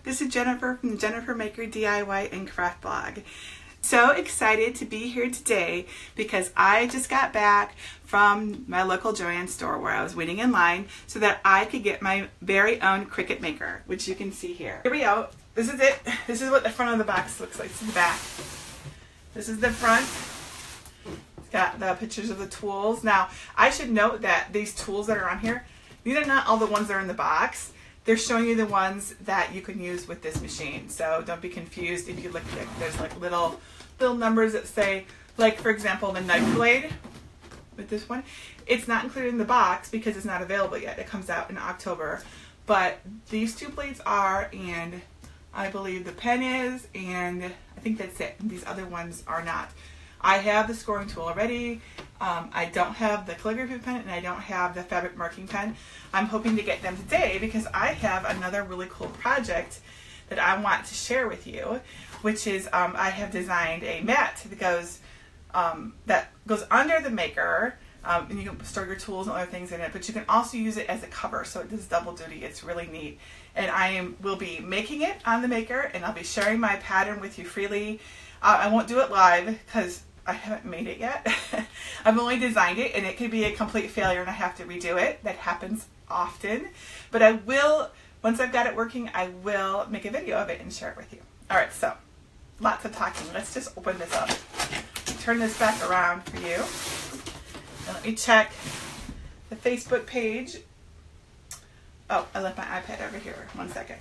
this is Jennifer from the Jennifer Maker DIY and Craft blog. So excited to be here today because I just got back from my local Joann store where I was waiting in line so that I could get my very own Cricut Maker, which you can see here. Here we go. This is it. This is what the front of the box looks like. This is the back. This is the front. It's got the pictures of the tools. Now, I should note that these tools that are on here, these are not all the ones that are in the box. They're showing you the ones that you can use with this machine. So don't be confused if you look at it. There's like little numbers that say, like for example, the knife blade with this one. It's not included in the box because it's not available yet. It comes out in October. But these two blades are, and I believe the pen is, and I think that's it. These other ones are not. I have the scoring tool already. I don't have the calligraphy pen and I don't have the fabric marking pen. I'm hoping to get them today because I have another really cool project that I want to share with you, which is I have designed a mat that goes under the Maker, and you can store your tools and other things in it, but you can also use it as a cover, so it does double duty. It's really neat. And will be making it on the Maker, and I'll be sharing my pattern with you freely. I won't do it live because I haven't made it yet. I've only designed it and it could be a complete failure and I have to redo it. That happens often. But I will, once I've got it working, I will make a video of it and share it with you. Alright, so lots of talking. Let's just open this up. Turn this back around for you. And let me check the Facebook page. Oh, I left my iPad over here. 1 second.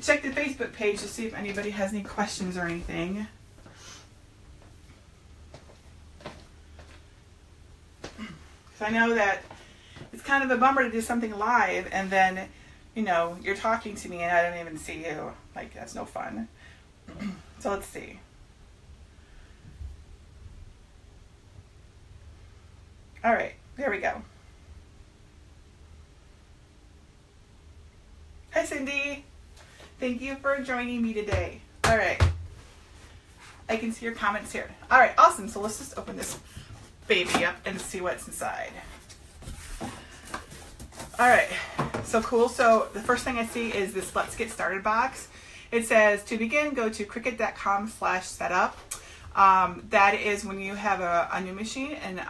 Check the Facebook page to see if anybody has any questions or anything. Because I know that it's kind of a bummer to do something live and then, you know, you're talking to me and I don't even see you. Like, that's no fun. So let's see. All right, there we go. Hi, Cindy. Thank you for joining me today. All right. I can see your comments here. All right, awesome. So let's just open this baby up and see what's inside. All right, so cool. So the first thing I see is this Let's Get Started box. It says, to begin, go to cricut.com/setup. That is when you have a new machine, and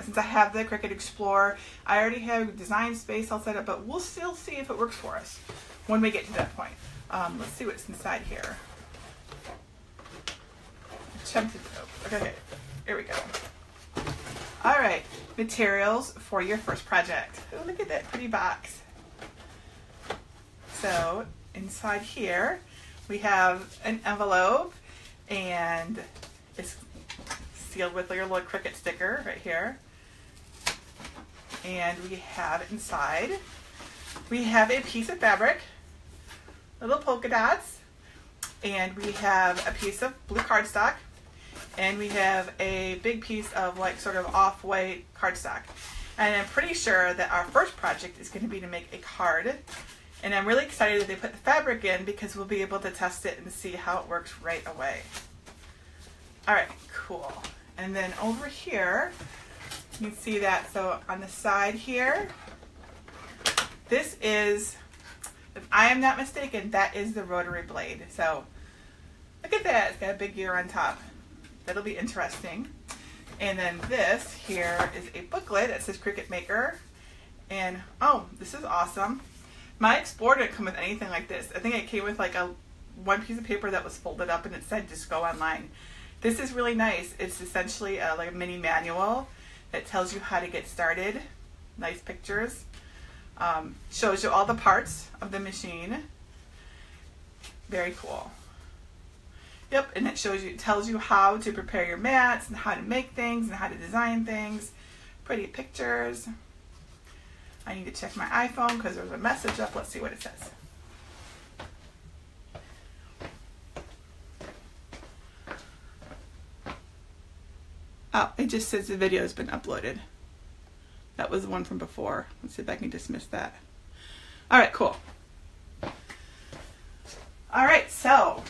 since I have the Cricut Explorer, I already have design space all set up, but we'll still see if it works for us when we get to that point. Let's see what's inside here. Okay, here we go. All right, materials for your first project. Oh, look at that pretty box. So inside here, we have an envelope, and it's sealed with your little Cricut sticker right here. And we have inside, we have a piece of fabric, little polka dots, and we have a piece of blue cardstock, and we have a big piece of like sort of off-white cardstock. And I'm pretty sure that our first project is going to be to make a card, and I'm really excited that they put the fabric in because we'll be able to test it and see how it works right away. All right, cool. And then over here, you can see that, so on the side here, this is, if I am not mistaken, that is the rotary blade. So look at that, it's got a big gear on top. That'll be interesting. And then this here is a booklet that says Cricut Maker. And oh, this is awesome. My Explorer didn't come with anything like this. I think it came with like one piece of paper that was folded up and it said just go online. This is really nice. It's essentially like a mini manual that tells you how to get started. Nice pictures. Shows you all the parts of the machine. Very cool. Yep, and it tells you how to prepare your mats and how to make things and how to design things. Pretty pictures. I need to check my iPhone because there's a message up. Let's see what it says. Oh, it just says the video has been uploaded. That was the one from before. Let's see if I can dismiss that. All right, cool. All right, so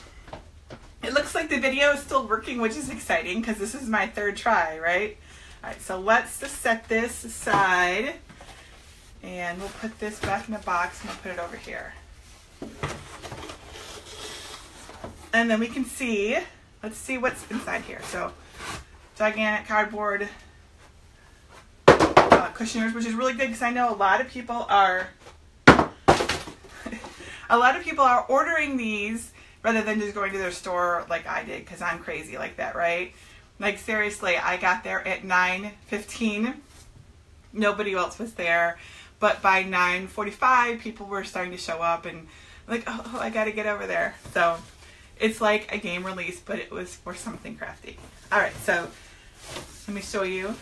it looks like the video is still working, which is exciting because this is my third try, right? All right, so let's just set this aside and we'll put this back in the box and we'll put it over here. And then we can see, let's see what's inside here. So gigantic cardboard cushioners, which is really good because I know a lot of people are ordering these rather than just going to their store like I did, because I'm crazy like that, right? Like seriously, I got there at 9:15. Nobody else was there, but by 9:45 people were starting to show up, and like, oh, I gotta get over there. So it's like a game release, but it was for something crafty. All right, so let me show you.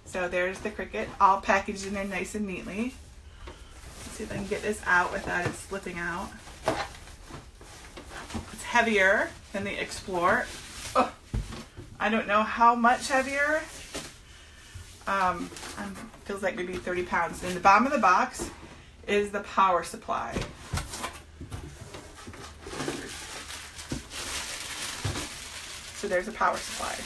So there's the Cricut, all packaged in there nice and neatly. Let's see if I can get this out without it slipping out. It's heavier than the Explorer. Oh, I don't know how much heavier. Feels like maybe 30 pounds. In the bottom of the box is the power supply. So there's a power supply.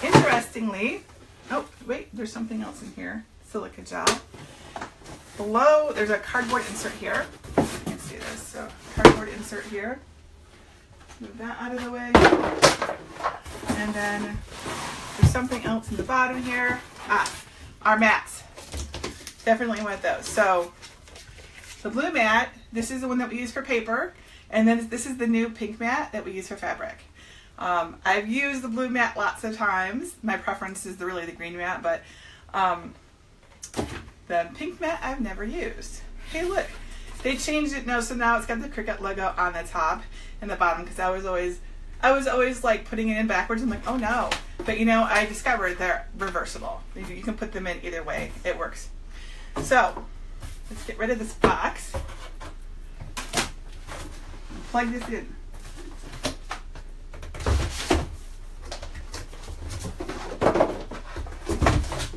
Interestingly, oh wait, there's something else in here. Silica gel. Below, there's a cardboard insert here. You can see this. So cardboard insert here. Move that out of the way. And then there's something else in the bottom here. Our mats. Definitely want those. So the blue mat, this is the one that we use for paper. And then this is the new pink mat that we use for fabric. I've used the blue mat lots of times. My preference is really the green mat, but the pink mat I've never used. Hey, look, they changed it now, so now it's got the Cricut logo on the top and the bottom, because I was always like putting it in backwards. I'm like, oh no. But you know, I discovered they're reversible. You can put them in either way. It works. So let's get rid of this box. Plug this in.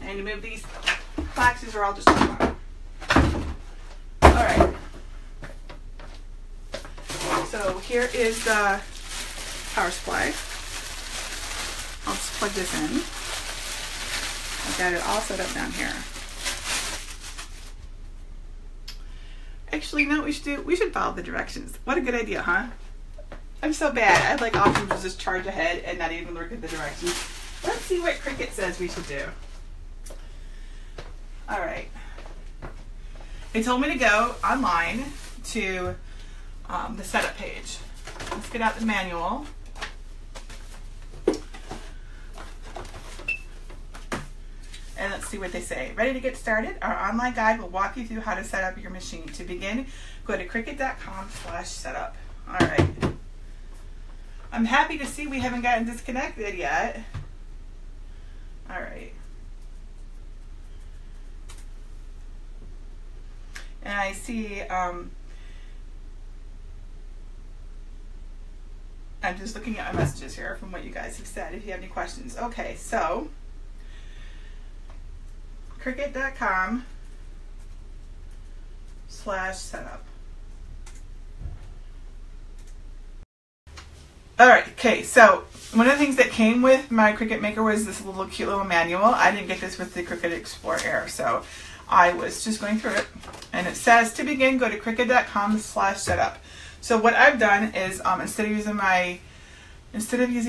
And to move these boxes, or I'll just move on. All right. So here is the power supply. I'll just plug this in. I've got it all set up down here. Actually, you know what we should do? We should follow the directions. What a good idea, huh? I'm so bad. I'd like often to just charge ahead and not even look at the directions. Let's see what Cricut says we should do. All right. They told me to go online to the setup page. Let's get out the manual. And let's see what they say. Ready to get started? Our online guide will walk you through how to set up your machine. To begin, go to Cricut.com/setup. All right. I'm happy to see we haven't gotten disconnected yet. All right. And I see, I'm just looking at my messages here from what you guys have said, if you have any questions. Okay, so Cricut.com/setup. All right, okay, so one of the things that came with my Cricut Maker was this little cute little manual. I didn't get this with the Cricut Explorer Air, so I was just going through it. And it says, to begin, go to Cricut.com/setup. So what I've done is instead of using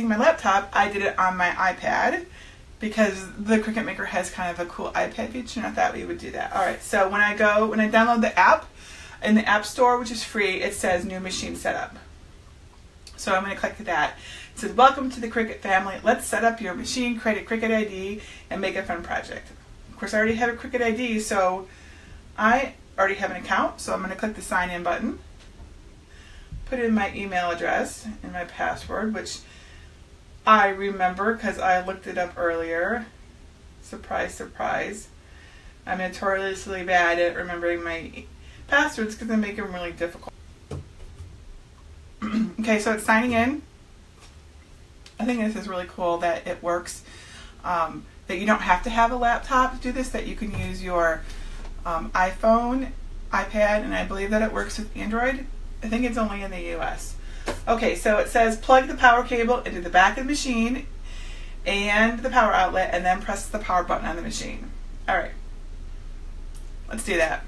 my laptop, I did it on my iPad, because the Cricut Maker has kind of a cool iPad feature, and I thought we would do that. All right, so when I download the app in the App Store, which is free, it says new machine setup. So I'm going to click that. It says, welcome to the Cricut family. Let's set up your machine, create a Cricut ID, and make a fun project. Of course, I already have a Cricut ID, so I already have an account, so I'm going to click the sign in button, put in my email address and my password, which I remember because I looked it up earlier. Surprise, surprise. I'm notoriously bad at remembering my passwords because I make them really difficult. Okay, so it's signing in. I think this is really cool that it works, that you don't have to have a laptop to do this, that you can use your iPhone, iPad, and I believe that it works with Android. I think it's only in the US. Okay, so it says plug the power cable into the back of the machine and the power outlet, and then press the power button on the machine. All right, let's do that.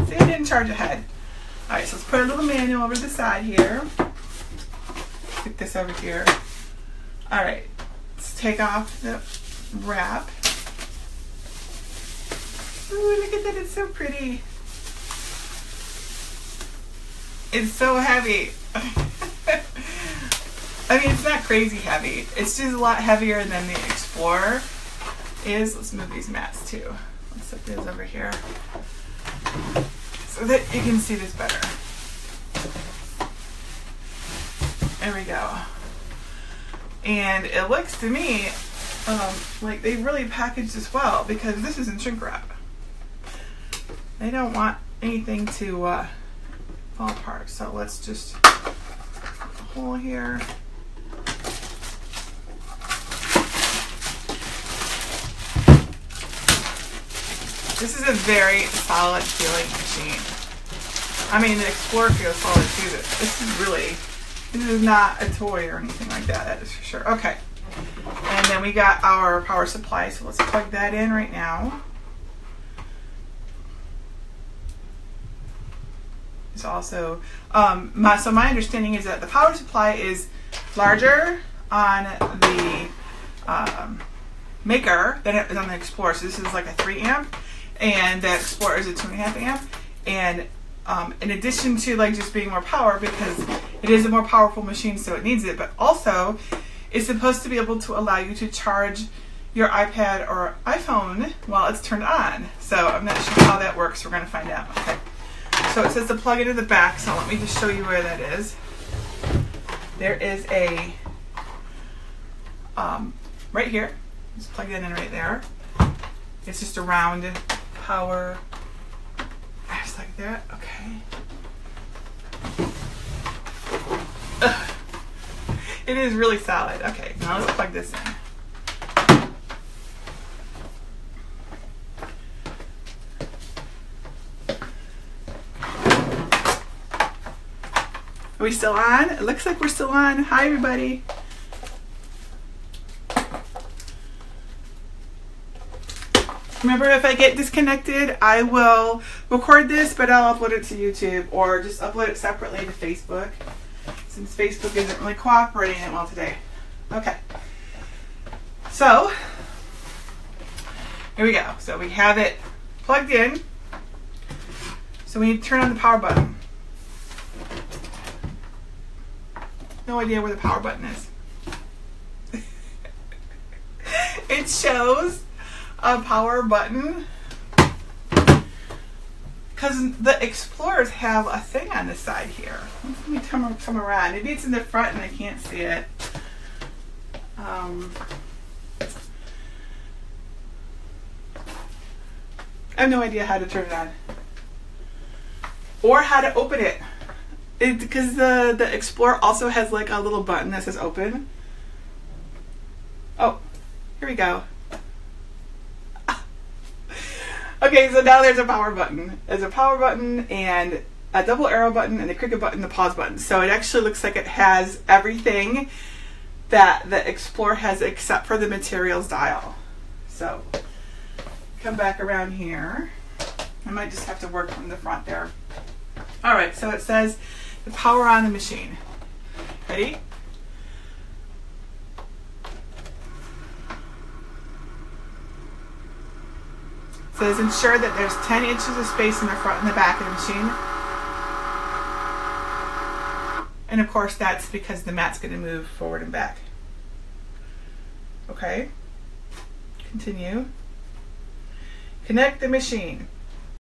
See, I didn't charge ahead. Alright, so let's put a little manual over to the side here. Stick this over here. Alright, let's take off the wrap. Ooh, look at that, it's so pretty. It's so heavy. I mean, it's not crazy heavy. It's just a lot heavier than the Explorer is. Let's move these mats too. Let's set those over here so that you can see this better. There we go. And it looks to me like they really packaged this well, because this is in shrink wrap. They don't want anything to fall apart. So let's just put a hole here. This is a very solid feeling machine. I mean, the Explorer feels solid too, but this is not a toy or anything like that, that is for sure. Okay. And then we got our power supply, so let's plug that in right now. It's also, so my understanding is that the power supply is larger on the Maker than it is on the Explorer. So this is like a 3 amp, and the Explorer is a 2.5 amp. And in addition to like just being more power, because it is a more powerful machine, so it needs it, but also it's supposed to be able to allow you to charge your iPad or iPhone while it's turned on. So I'm not sure how that works. We're going to find out. Okay. So it says to plug it in the back, so let me just show you where that is. There is a, right here, just plug that in right there. It's just a round power, just like that, okay. Ugh. It is really solid. Okay, now let's plug this in. Are we still on? It looks like we're still on. Hi, everybody. Remember, if I get disconnected, I will record this, but I'll upload it to YouTube or just upload it separately to Facebook, since Facebook isn't really cooperating that well today. Okay. So, here we go. So we have it plugged in. So we need to turn on the power button. No idea where the power button is. It shows a power button because the Explorers have a thing on the side here. Let me come around. Maybe it's in the front and I can't see it. I have no idea how to turn it on or how to open it. Because the Explorer also has like a little button that says open. Oh, here we go. Okay, so now there's a power button. There's a power button and a double arrow button and the Cricut button, the pause button. So it actually looks like it has everything that the Explorer has except for the materials dial. So come back around here. I might just have to work from the front there. All right, so it says the power on the machine. Ready? It says ensure that there's 10 inches of space in the front and the back of the machine. And of course that's because the mat's going to move forward and back. Okay. Continue. Connect the machine.